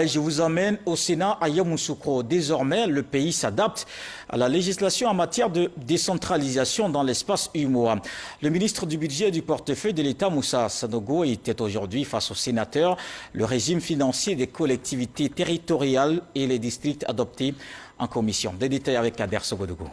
Je vous emmène au Sénat à Yamoussoukro. Désormais, le pays s'adapte à la législation en matière de décentralisation dans l'espace UMOA. Le ministre du Budget et du Portefeuille de l'État, Moussa Sanogo, était aujourd'hui face aux sénateurs. Le régime financier des collectivités territoriales et les districts adoptés en commission. Des détails avec Kader Sogodougou.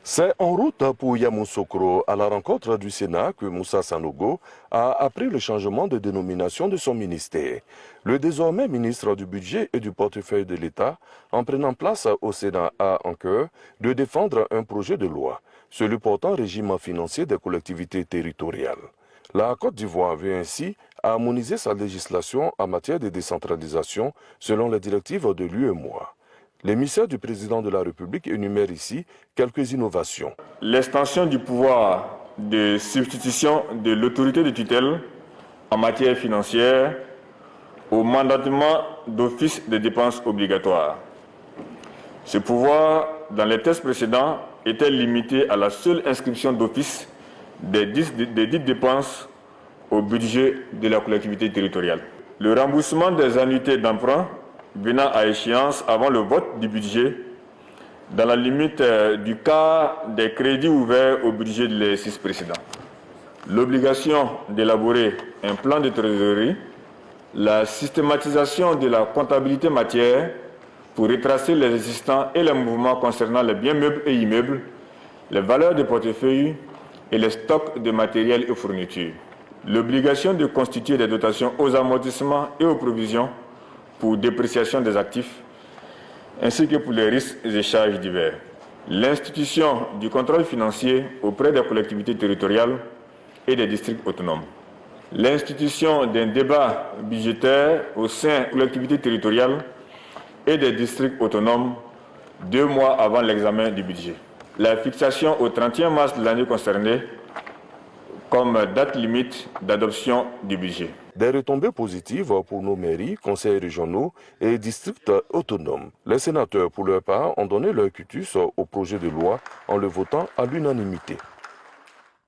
C'est en route pour Yamoussoukro, à la rencontre du Sénat, que Moussa Sanogo a appris le changement de dénomination de son ministère. Le désormais ministre du Budget et du Portefeuille de l'État, en prenant place au Sénat, a en cœur de défendre un projet de loi, celui portant régime financier des collectivités territoriales. La Côte d'Ivoire veut ainsi harmoniser sa législation en matière de décentralisation selon les directives de l'UEMOA. L'émissaire du président de la République énumère ici quelques innovations. L'extension du pouvoir de substitution de l'autorité de tutelle en matière financière au mandatement d'office des dépenses obligatoires. Ce pouvoir, dans les textes précédents, était limité à la seule inscription d'office des dites dépenses au budget de la collectivité territoriale. Le remboursement des annuités d'emprunt venant à échéance avant le vote du budget, dans la limite du cas des crédits ouverts au budget de l'exercice précédent. L'obligation d'élaborer un plan de trésorerie, la systématisation de la comptabilité matière pour retracer les existants et les mouvements concernant les biens meubles et immeubles, les valeurs de portefeuille et les stocks de matériel et fournitures. L'obligation de constituer des dotations aux amortissements et aux provisions pour dépréciation des actifs, ainsi que pour les risques et charges divers. L'institution du contrôle financier auprès des collectivités territoriales et des districts autonomes. L'institution d'un débat budgétaire au sein des collectivités territoriales et des districts autonomes 2 mois avant l'examen du budget. La fixation au 31 mars de l'année concernée comme date limite d'adoption du budget. Des retombées positives pour nos mairies, conseils régionaux et districts autonomes. Les sénateurs, pour leur part, ont donné leur quitus au projet de loi en le votant à l'unanimité.